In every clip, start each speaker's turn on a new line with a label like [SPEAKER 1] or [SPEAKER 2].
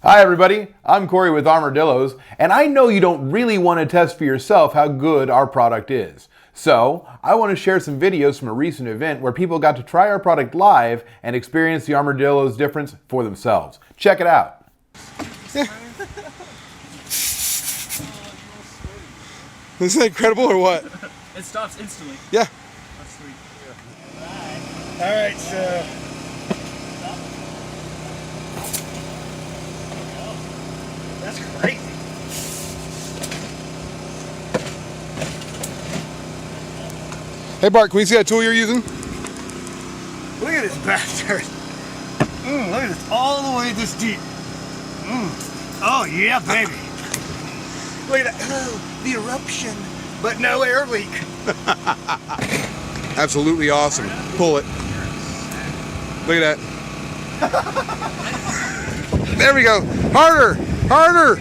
[SPEAKER 1] Hi everybody, I'm Corey with Armor-Dilloz, and I know you don't really want to test for yourself how good our product is. So, I want to share some videos from a recent event where people got to try our product live and experience the Armor-Dilloz difference for themselves. Check it out.
[SPEAKER 2] Is that incredible or what?
[SPEAKER 3] It stops instantly.
[SPEAKER 2] Yeah.
[SPEAKER 3] That's sweet.
[SPEAKER 4] Yeah. Alright, so... That's crazy.
[SPEAKER 2] Hey Bart, can we see that tool you're using?
[SPEAKER 4] Look at this bastard. Look at this, all the way this deep. Oh yeah, baby. Look at that. Oh, the eruption, but no air leak.
[SPEAKER 2] Absolutely awesome. Pull it. Look at that. There we go. Harder, harder.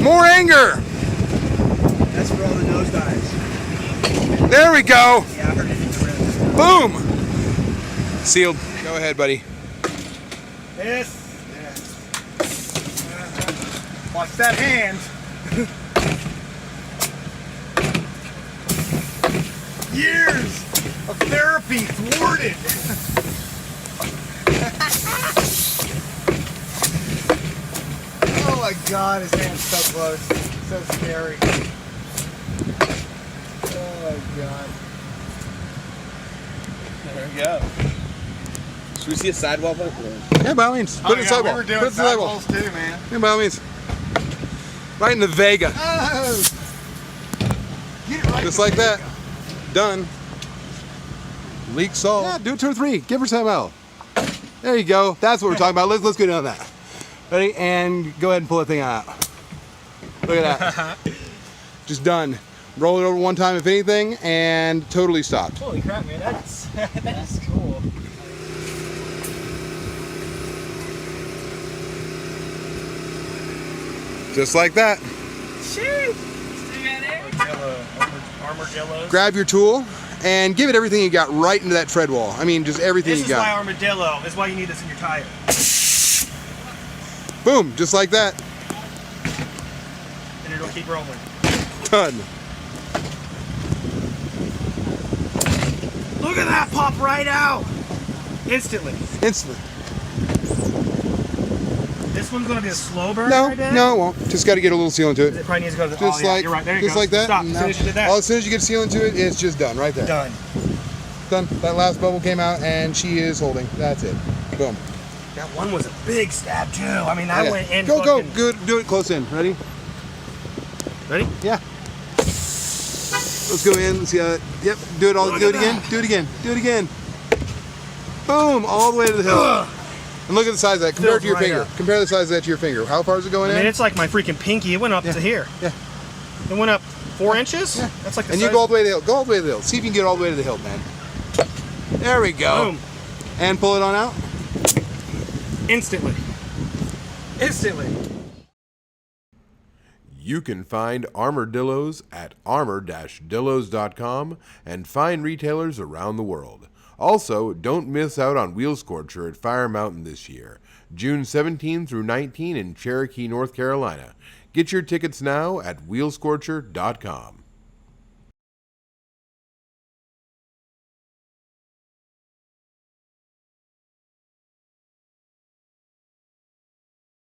[SPEAKER 2] More anger.
[SPEAKER 4] That's for all the nosedives.
[SPEAKER 2] There we go.
[SPEAKER 4] Yeah, I heard it.
[SPEAKER 2] Boom. Sealed. Go ahead, buddy.
[SPEAKER 4] Yes. Watch that hand. Years of therapy thwarted. Oh my God, his hand's so close. So scary. Oh my God.
[SPEAKER 3] There we go. Should we see a sidewall?
[SPEAKER 2] Yeah, by all means. Put it in the sidewall.
[SPEAKER 4] We were doing
[SPEAKER 2] Put it in the sidewall.
[SPEAKER 4] sidewalls too, man.
[SPEAKER 2] Yeah, by all means. Right in the Vega.
[SPEAKER 4] Oh. Get it right.
[SPEAKER 2] Just like that. Done. Leak solved. Yeah, do it 2 or 3. Give her some L. There you go. That's what we're talking about. Let's go down that. Ready? And go ahead and pull that thing out. Look at that. Just done. Roll it over one time if anything, and totally stopped.
[SPEAKER 3] Holy crap, man. That's cool.
[SPEAKER 2] Just like that.
[SPEAKER 3] Shoot! Armor-Dilloz.
[SPEAKER 2] Grab your tool and give it everything you got right into that tread wall. I mean, just everything
[SPEAKER 4] This
[SPEAKER 2] you
[SPEAKER 4] is why
[SPEAKER 2] got.
[SPEAKER 4] Armadillo is why you need this in your tire.
[SPEAKER 2] Boom, just like that.
[SPEAKER 4] And it'll keep rolling.
[SPEAKER 2] Done.
[SPEAKER 4] Look at that pop right out! Instantly.
[SPEAKER 2] Instantly.
[SPEAKER 4] This one's gonna be a slow burn.
[SPEAKER 2] No,
[SPEAKER 4] right there?
[SPEAKER 2] no, it won't. Just got to get a little sealant to
[SPEAKER 4] It
[SPEAKER 2] it.
[SPEAKER 4] probably needs to go to the
[SPEAKER 2] Just like,
[SPEAKER 4] you're right. There you
[SPEAKER 2] just
[SPEAKER 4] go.
[SPEAKER 2] like that.
[SPEAKER 4] Stop.
[SPEAKER 2] No.
[SPEAKER 4] As soon as you did that.
[SPEAKER 2] As soon as you get sealant to it, it's just done right there.
[SPEAKER 4] Done.
[SPEAKER 2] Done. That last bubble came out, and she is holding. That's it. Boom.
[SPEAKER 4] That one was a big stab too. I mean, I went in.
[SPEAKER 2] Go,
[SPEAKER 4] fucking...
[SPEAKER 2] good. Do it close in. Ready?
[SPEAKER 4] Ready?
[SPEAKER 2] Yeah. Let's go in. Let's see how. Yep. Do it all.
[SPEAKER 4] Look
[SPEAKER 2] Do
[SPEAKER 4] at
[SPEAKER 2] it again.
[SPEAKER 4] that.
[SPEAKER 2] Do it again. Do it again. Boom! All the way to the hill.
[SPEAKER 4] Ugh.
[SPEAKER 2] And look at the size of that. Compare it to your
[SPEAKER 4] Fills right
[SPEAKER 2] finger.
[SPEAKER 4] up.
[SPEAKER 2] Compare the size of that to your finger. How far is it going
[SPEAKER 4] I mean,
[SPEAKER 2] in?
[SPEAKER 4] it's like my freaking pinky. It went up to here.
[SPEAKER 2] Yeah.
[SPEAKER 4] It went up 4 inches.
[SPEAKER 2] Yeah.
[SPEAKER 4] That's like the
[SPEAKER 2] And
[SPEAKER 4] size.
[SPEAKER 2] you go all the way to the hill. Go all the way to the hill. See if you can get all the way to the hill, man. There we go.
[SPEAKER 4] Boom.
[SPEAKER 2] And pull it on out.
[SPEAKER 4] Instantly. Instantly.
[SPEAKER 1] You can find Armor-Dilloz at armor-dilloz.com and find retailers around the world. Also, don't miss out on Wheelscorcher at Fire Mountain this year, June 17 through 19 in Cherokee, North Carolina. Get your tickets now at wheelscorcher.com.